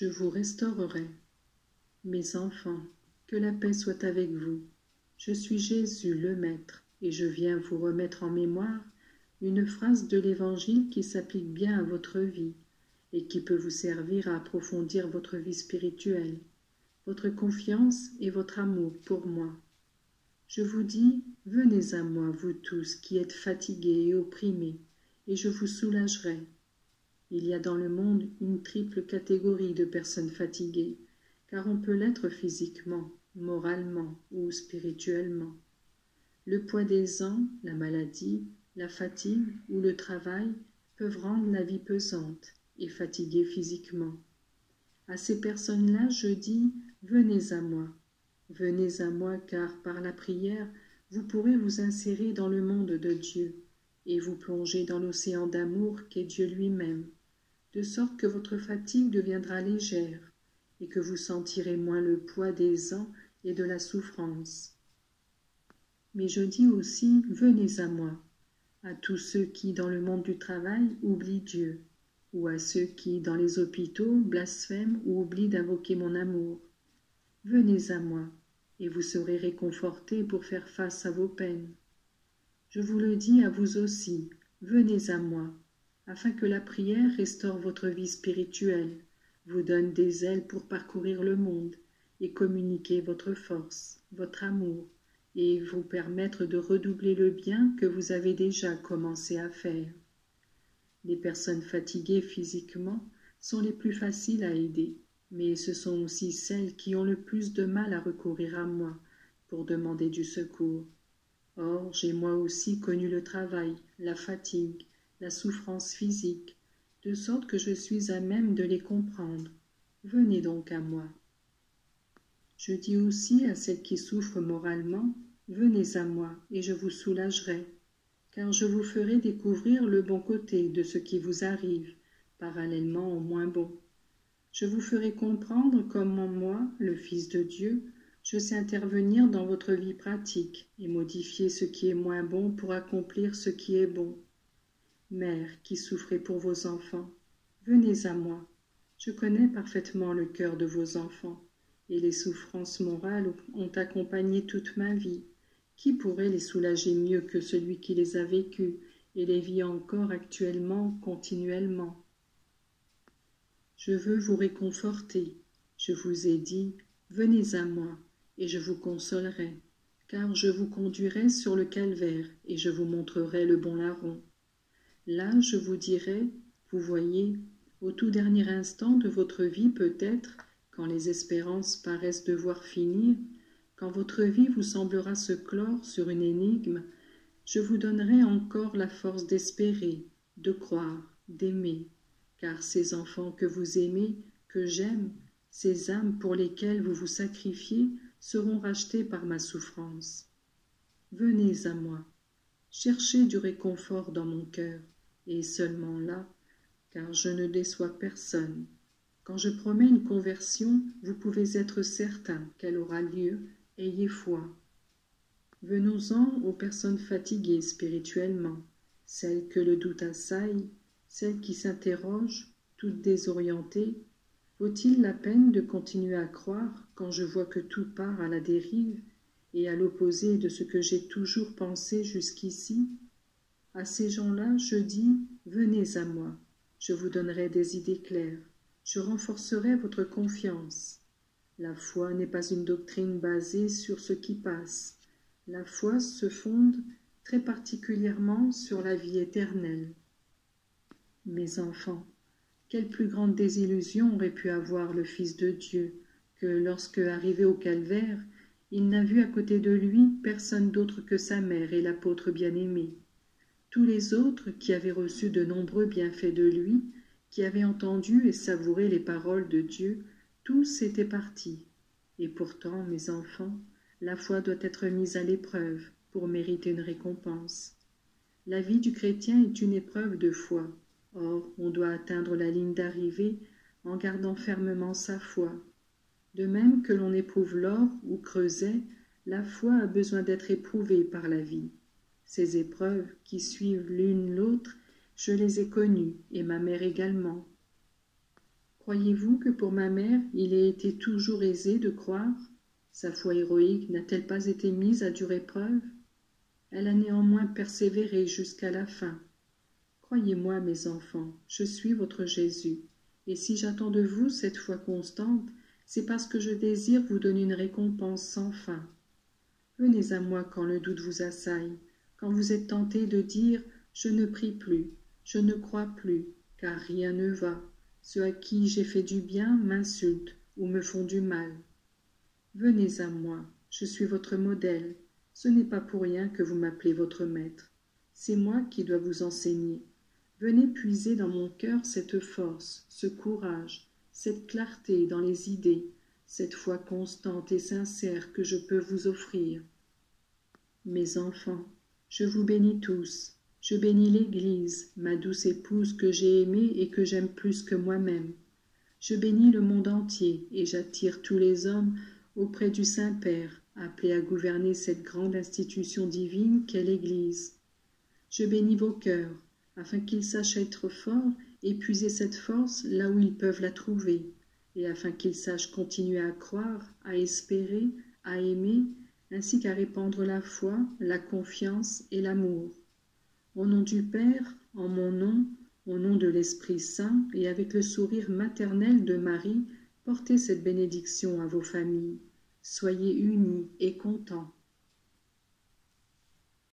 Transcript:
je vous restaurerai. Mes enfants, que la paix soit avec vous. Je suis Jésus le Maître, et je viens vous remettre en mémoire une phrase de l'Évangile qui s'applique bien à votre vie et qui peut vous servir à approfondir votre vie spirituelle, votre confiance et votre amour pour moi. Je vous dis, venez à moi, vous tous qui êtes fatigués et opprimés, et je vous soulagerai. Il y a dans le monde une triple catégorie de personnes fatiguées, car on peut l'être physiquement, moralement ou spirituellement. Le poids des ans, la maladie, la fatigue ou le travail peuvent rendre la vie pesante et fatiguer physiquement. À ces personnes-là, je dis, venez à moi. Venez à moi, car par la prière, vous pourrez vous insérer dans le monde de Dieu et vous plonger dans l'océan d'amour qu'est Dieu lui-même, de sorte que votre fatigue deviendra légère et que vous sentirez moins le poids des ans et de la souffrance. Mais je dis aussi, venez à moi, à tous ceux qui, dans le monde du travail, oublient Dieu, ou à ceux qui, dans les hôpitaux, blasphèment ou oublient d'invoquer mon amour. Venez à moi, et vous serez réconfortés pour faire face à vos peines. Je vous le dis à vous aussi, venez à moi, afin que la prière restaure votre vie spirituelle, vous donne des ailes pour parcourir le monde et communiquer votre force, votre amour, et vous permettre de redoubler le bien que vous avez déjà commencé à faire. Les personnes fatiguées physiquement sont les plus faciles à aider, mais ce sont aussi celles qui ont le plus de mal à recourir à moi pour demander du secours. Or, j'ai moi aussi connu le travail, la fatigue, la souffrance physique, de sorte que je suis à même de les comprendre. Venez donc à moi. Je dis aussi à celles qui souffrent moralement, venez à moi et je vous soulagerai, car je vous ferai découvrir le bon côté de ce qui vous arrive, parallèlement au moins bon. Je vous ferai comprendre comment moi, le Fils de Dieu, je sais intervenir dans votre vie pratique et modifier ce qui est moins bon pour accomplir ce qui est bon. Mères qui souffrez pour vos enfants, venez à moi. Je connais parfaitement le cœur de vos enfants, et les souffrances morales ont accompagné toute ma vie. Qui pourrait les soulager mieux que celui qui les a vécues et les vit encore actuellement, continuellement? Je veux vous réconforter. Je vous ai dit, venez à moi, et je vous consolerai, car je vous conduirai sur le calvaire, et je vous montrerai le bon larron. Là, je vous dirai, vous voyez, au tout dernier instant de votre vie peut-être, quand les espérances paraissent devoir finir, quand votre vie vous semblera se clore sur une énigme, je vous donnerai encore la force d'espérer, de croire, d'aimer, car ces enfants que vous aimez, que j'aime, ces âmes pour lesquelles vous vous sacrifiez, seront rachetés par ma souffrance. Venez à moi, cherchez du réconfort dans mon cœur, et seulement là, car je ne déçois personne. Quand je promets une conversion, vous pouvez être certain qu'elle aura lieu, ayez foi. Venons-en aux personnes fatiguées spirituellement, celles que le doute assaille, celles qui s'interrogent, toutes désorientées. Vaut-il la peine de continuer à croire quand je vois que tout part à la dérive et à l'opposé de ce que j'ai toujours pensé jusqu'ici? À ces gens-là, je dis, venez à moi, je vous donnerai des idées claires, je renforcerai votre confiance. La foi n'est pas une doctrine basée sur ce qui passe. La foi se fonde très particulièrement sur la vie éternelle. Mes enfants, quelle plus grande désillusion aurait pu avoir le Fils de Dieu que, lorsque, arrivé au calvaire, il n'a vu à côté de lui personne d'autre que sa mère et l'apôtre bien-aimé. Tous les autres qui avaient reçu de nombreux bienfaits de lui, qui avaient entendu et savouré les paroles de Dieu, tous étaient partis. Et pourtant, mes enfants, la foi doit être mise à l'épreuve pour mériter une récompense. La vie du chrétien est une épreuve de foi. Or, on doit atteindre la ligne d'arrivée en gardant fermement sa foi. De même que l'on éprouve l'or ou creuset, la foi a besoin d'être éprouvée par la vie. Ces épreuves, qui suivent l'une l'autre, je les ai connues, et ma mère également. Croyez-vous que pour ma mère il ait été toujours aisé de croire? Sa foi héroïque n'a-t-elle pas été mise à dure épreuve? Elle a néanmoins persévéré jusqu'à la fin. Croyez-moi, mes enfants, je suis votre Jésus, et si j'attends de vous cette foi constante, c'est parce que je désire vous donner une récompense sans fin. Venez à moi quand le doute vous assaille, quand vous êtes tentés de dire « Je ne prie plus, je ne crois plus, car rien ne va. Ceux à qui j'ai fait du bien m'insultent ou me font du mal. » Venez à moi, je suis votre modèle. Ce n'est pas pour rien que vous m'appelez votre maître. C'est moi qui dois vous enseigner. Venez puiser dans mon cœur cette force, ce courage, cette clarté dans les idées, cette foi constante et sincère que je peux vous offrir. Mes enfants, je vous bénis tous. Je bénis l'Église, ma douce épouse que j'ai aimée et que j'aime plus que moi-même. Je bénis le monde entier et j'attire tous les hommes auprès du Saint-Père, appelé à gouverner cette grande institution divine qu'est l'Église. Je bénis vos cœurs, afin qu'ils sachent être forts et puiser cette force là où ils peuvent la trouver, et afin qu'ils sachent continuer à croire, à espérer, à aimer, ainsi qu'à répandre la foi, la confiance et l'amour. Au nom du Père, en mon nom, au nom de l'Esprit Saint et avec le sourire maternel de Marie, portez cette bénédiction à vos familles. Soyez unis et contents.